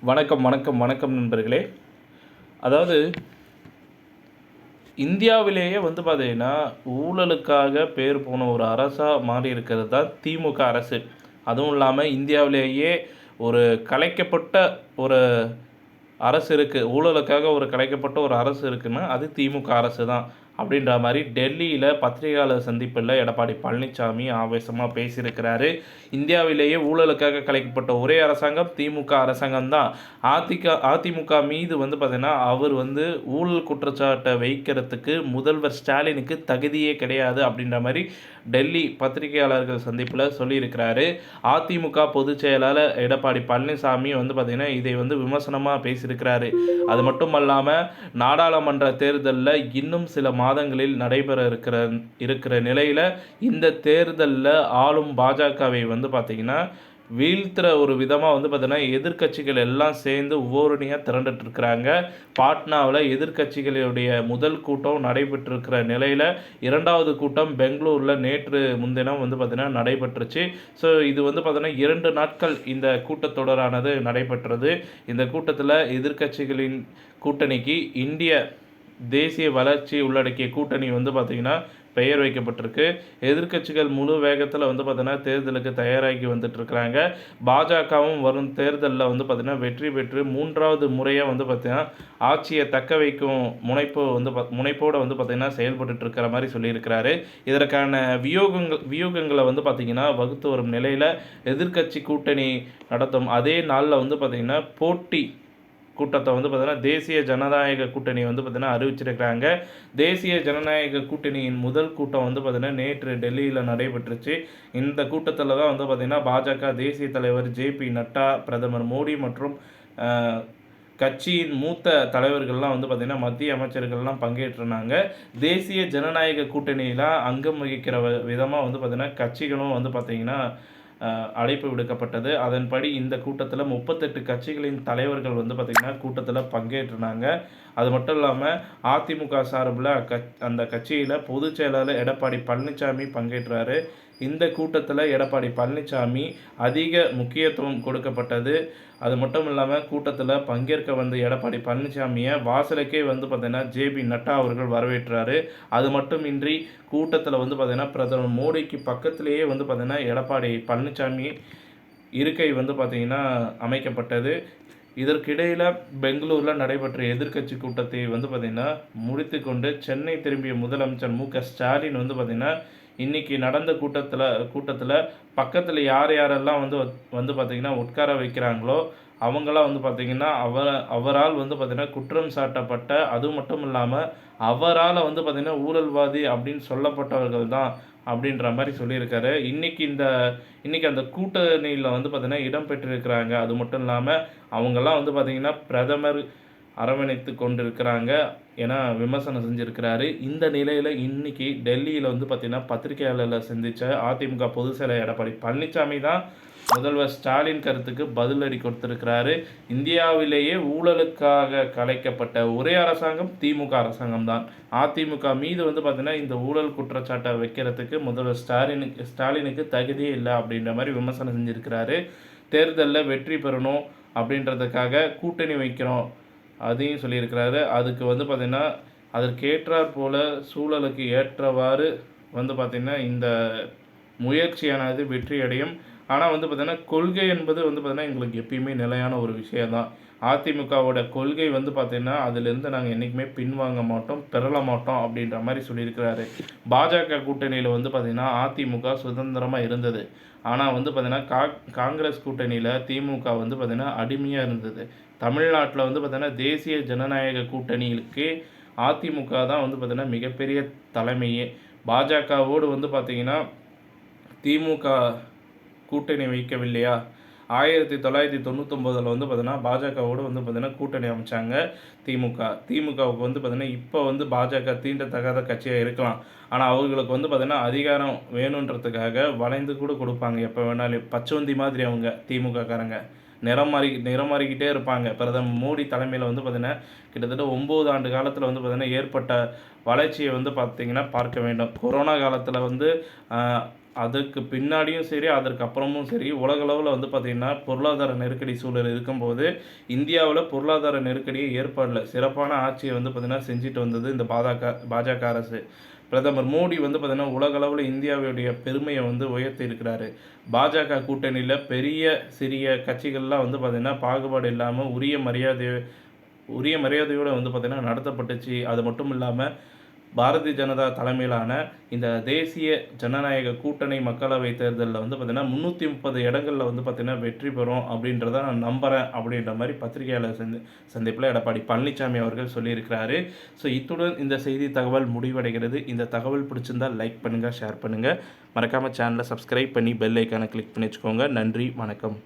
வணக்கம் நண்பர்களே. அதாவது இந்தியாவிலேயே பார்த்தீங்கன்னா, ஊழலுக்காக பேர் போன ஒரு அரசாக மாறி இருக்கிறது தான் திமுக அரசு. அதுவும் இல்லாமல் இந்தியாவிலேயே ஒரு கலைக்கப்பட்ட ஒரு அரசு இருக்குது, ஊழலுக்காக ஒரு கலைக்கப்பட்ட ஒரு அரசு இருக்குன்னா அது திமுக அரசு தான் அப்படின்ற மாதிரி டெல்லியில் பத்திரிகையாளர் சந்திப்பில் எடப்பாடி பழனிசாமி ஆவேசமாக பேசியிருக்கிறாரு. இந்தியாவிலேயே ஊழலுக்காக கலைக்கப்பட்ட ஒரே அரசாங்கம் திமுக அரசாங்கம் தான். அதிமுக மீது பார்த்திங்கன்னா அவர் ஊழல் குற்றச்சாட்டை வைக்கிறதுக்கு முதல்வர் ஸ்டாலினுக்கு தகுதியே கிடையாது அப்படின்ற மாதிரி டெல்லி பத்திரிகையாளர்கள் சந்திப்பில் சொல்லியிருக்கிறாரு. அதிமுக பொதுச் செயலாளர் எடப்பாடி பழனிசாமி பார்த்திங்கன்னா இதை விமர்சனமாக பேசியிருக்கிறாரு. அது மட்டும் இல்லாமல் நாடாளுமன்ற தேர்தலில் இன்னும் சில மாதங்களில் நடைபெற இருக்கிற நிலையில் இந்த தேர்தலில் ஆளும் பாஜகவை பார்த்திங்கன்னா வீழ்த்துற ஒரு விதமாக பார்த்திங்கன்னா எதிர்க்கட்சிகள் எல்லாம் சேர்ந்து ஓரணியாக திரண்டுட்டு இருக்கிறாங்க. பாட்னாவில் எதிர்க்கட்சிகளுடைய முதல் கூட்டம் நடைபெற்றிருக்கிற நிலையில் இரண்டாவது கூட்டம் பெங்களூரில் நேற்று முன்தினம் பார்த்திங்கன்னா நடைபெற்றுச்சு. ஸோ இது பார்த்திங்கன்னா 2 நாட்கள் இந்த கூட்டத்தொடரானது நடைபெற்றது. இந்த கூட்டத்தில் எதிர்க்கட்சிகளின் கூட்டணிக்கு இந்திய தேசிய வளர்ச்சி உள்ளடக்கிய கூட்டணி பார்த்திங்கன்னா பெயர் வைக்கப்பட்டிருக்கு. எதிர்க்கட்சிகள் முழு வேகத்தில் பார்த்தீங்கன்னா தேர்தலுக்கு தயாராகி வந்துட்டுருக்கிறாங்க. பாஜகவும் வரும் தேர்தலில் பார்த்திங்கன்னா வெற்றி பெற்று 3வது முறையாக பார்த்திங்கன்னா ஆட்சியை தக்க வைக்கும் முனைப்போடு பார்த்திங்கன்னா செயல்பட்டு இருக்கிற மாதிரி சொல்லியிருக்கிறாரு. இதற்கான வியூகங்களை பார்த்திங்கன்னா வகுத்து வரும் நிலையில் எதிர்க்கட்சி கூட்டணி நடத்தும் அதே நாளில் பார்த்திங்கன்னா போட்டி கூட்டத்தை பார்த்திங்கன்னா தேசிய ஜனநாயக கூட்டணி பார்த்திங்கன்னா அறிவிச்சிருக்கிறாங்க. தேசிய ஜனநாயக கூட்டணியின் முதல் கூட்டம் பார்த்திங்கன்னா நேற்று டெல்லியில் நடைபெற்றுச்சு. இந்த கூட்டத்தில் தான் பார்த்திங்கன்னா பாஜக தேசிய தலைவர் JP நட்டா, பிரதமர் மோடி மற்றும் கட்சியின் மூத்த தலைவர்கள்லாம் பார்த்திங்கன்னா மத்திய அமைச்சர்கள்லாம் பங்கேற்றினாங்க. தேசிய ஜனநாயக கூட்டணியெலாம் அங்கம் வகிக்கிற விதமாக பார்த்திங்கன்னா கட்சிகளும் பார்த்திங்கன்னா அழைப்பு விடுக்கப்பட்டது. அதன்படி இந்த கூட்டத்தில் 38 கட்சிகளின் தலைவர்கள் பார்த்திங்கன்னா கூட்டத்தில் பங்கேற்றினாங்க. அது மட்டும் இல்லாமல் அதிமுக சார்பில் அந்த கட்சியில் பொதுச் செயலாளர் எடப்பாடி பழனிசாமி பங்கேற்றார். இந்த கூட்டத்தில் எடப்பாடி பழனிசாமி அதிக முக்கியத்துவம் கொடுக்கப்பட்டது. அது மட்டும் இல்லாமல் கூட்டத்தில் பங்கேற்க வந்த எடப்பாடி பழனிசாமியை வாசலுக்கே பார்த்திங்கன்னா JP நட்டா அவர்கள் வரவேற்றார். அது மட்டுமின்றி கூட்டத்தில் பார்த்திங்கன்னா பிரதமர் மோடிக்கு பக்கத்திலேயே பார்த்திங்கன்னா எடப்பாடி பழனிசாமி இருக்கை பார்த்திங்கன்னா அமைக்கப்பட்டது. இதற்கிடையில் பெங்களூரில் நடைபெற்ற எதிர்க்கட்சி கூட்டத்தை பார்த்திங்கன்னா முடித்து கொண்டு சென்னை திரும்பிய முதலமைச்சர் MK ஸ்டாலின் பார்த்திங்கன்னா இன்றைக்கி நடந்த கூட்டத்தில் பக்கத்தில் யாரெல்லாம் பார்த்திங்கன்னா உட்கார வைக்கிறாங்களோ அவங்களாம் பார்த்திங்கன்னா அவரால் பார்த்திங்கன்னா குற்றம் சாட்டப்பட்ட, அது மட்டும் இல்லாமல் அவரால் பார்த்திங்கன்னா ஊழல்வாதி அப்படின்னு சொல்லப்பட்டவர்கள் தான் அப்படின்ற மாதிரி சொல்லியிருக்காரு. இன்றைக்கி அந்த கூட்டணியில் பார்த்திங்கன்னா இடம் பெற்றிருக்கிறாங்க. அது மட்டும் இல்லாமல் அவங்கெல்லாம் பார்த்திங்கன்னா பிரதமர் அரவணைத்து கொண்டிருக்கிறாங்க என விமர்சனம் செஞ்சுருக்கிறாரு. இந்த நிலையில் இன்றைக்கி டெல்லியில் பார்த்திங்கன்னா பத்திரிகையாளர்களை சந்தித்த அதிமுக பொதுச் செயலர் எடப்பாடி பழனிசாமி தான் முதல்வர் ஸ்டாலின் கருத்துக்கு பதிலடி கொடுத்திருக்கிறாரு. இந்தியாவிலேயே ஊழலுக்காக கலைக்கப்பட்ட ஒரே அரசாங்கம் திமுக அரசாங்கம் தான். அதிமுக மீது பார்த்திங்கன்னா இந்த ஊழல் குற்றச்சாட்டை வைக்கிறதுக்கு முதல்வர் ஸ்டாலினுக்கு தகுதியே இல்லை அப்படின்ற மாதிரி விமர்சனம் செஞ்சுருக்கிறாரு. தேர்தலில் வெற்றி பெறணும் அப்படின்றதுக்காக கூட்டணி வைக்கிறோம் அதையும் சொல்லியிருக்கிறாரு. அதுக்கு பார்த்திங்கன்னா அதற்கேற்றாற் போல் சூழலுக்கு ஏற்றவாறு பார்த்திங்கன்னா இந்த முயற்சியானது வெற்றியடையும். ஆனால் பார்த்திங்கன்னா கொள்கை என்பது பார்த்திங்கன்னா எங்களுக்கு எப்பயுமே நிலையான ஒரு விஷயம்தான். அதிமுகவோட கொள்கை பார்த்திங்கன்னா அதிலிருந்து நாங்கள் என்றைக்குமே பின்வாங்க மாட்டோம், பெறல மாட்டோம் அப்படின்ற மாதிரி சொல்லியிருக்கிறாரு. பாஜக கூட்டணியில் பார்த்திங்கன்னா அதிமுக சுதந்திரமாக இருந்தது. ஆனால் பார்த்திங்கன்னா காங்கிரஸ் கூட்டணியில் திமுக பார்த்திங்கன்னா அடிமையாக இருந்தது. தமிழ்நாட்டில் பார்த்திங்கன்னா தேசிய ஜனநாயக கூட்டணிக்கு அதிமுக தான் பார்த்திங்கன்னா மிகப்பெரிய தலைமையே. பாஜகவோடு பார்த்திங்கன்னா திமுக கூட்டணி வைக்கவில்லையா? 1999 பார்த்திங்கன்னா பாஜகவோடு பார்த்திங்கன்னா கூட்டணி அமைச்சாங்க திமுகவுக்கு பார்த்திங்கன்னா இப்போ பாஜக தீண்டத்தகாத கட்சியாக இருக்கலாம். ஆனால் அவர்களுக்கு பார்த்திங்கன்னா அதிகாரம் வேணுன்றதுக்காக வளைந்து கூட கொடுப்பாங்க. எப்போ வேணாலும் பச்சவந்தி மாதிரி அவங்க திமுககாரங்க நிறம் மாறிக்கிட்டே இருப்பாங்க. பிரதமர் மோடி தலைமையில் பார்த்திங்கன்னா கிட்டத்தட்ட 9 ஆண்டு காலத்தில் பார்த்திங்கன்னா ஏற்பட்ட வளர்ச்சியை பார்த்திங்கன்னா பார்க்க வேண்டும். கொரோனா காலத்தில் அதுக்கு பின்னாடியும் சரி, அதற்கு அப்புறமும் சரி, உலகளவுல வந்து பார்த்தீங்கன்னா, பொருளாதார நெருக்கடி சூழல் இருக்கும்போது, இந்தியாவுல பொருளாதார நெருக்கடியே ஏற்படல. சிறப்பான ஆட்சிய வந்து பார்த்தீங்கன்னா, செஞ்சுட்டு வந்தது இந்த பாஜக அரசு. பிரதமர் மோடி வந்து பார்த்தீங்கன்னா, உலகளவுல இந்தியாவுடைய பெருமைய வந்து உயர்த்தி இருக்கிறாரு. பாஜக கூட்டணியில பெரிய, சிறிய கட்சிகள்லாம் வந்து பார்த்தீங்கன்னா, பாகுபாடு இல்லாம உரிய மரியாதையோட வந்து பார்த்தீங்கன்னா நடத்தப்பட்டுச்சு. அது மட்டும் இல்லாம, பாரதிய ஜனதா தலைமையிலான இந்த தேசிய ஜனநாயக கூட்டணி மக்களவை தேர்தல்ல வந்து பார்த்தீங்கன்னா, 330 இடங்கள்ல வந்து பார்த்தீங்கன்னா வெற்றி பெறும் அப்படின்றத நான் நம்புறேன் அப்படின்ற மாரி பத்திரிகையாளர் சந்திப்புல எடப்பாடி பழனிசாமி அவர்கள் சொல்லியிருக்கிறாரு. ஸோ இத்துடன் இந்த செய்தி தகவல் முடிவடைகிறது. இந்த தகவல் பிடிச்சிருந்தா லைக் பண்ணுங்க, ஷேர் பண்ணுங்க. மறக்காம சேனலை சப்ஸ்கிரைப் பண்ணி பெல் ஐக்கானை கிளிக் பண்ணி வச்சுக்கோங்க. நன்றி, வணக்கம்.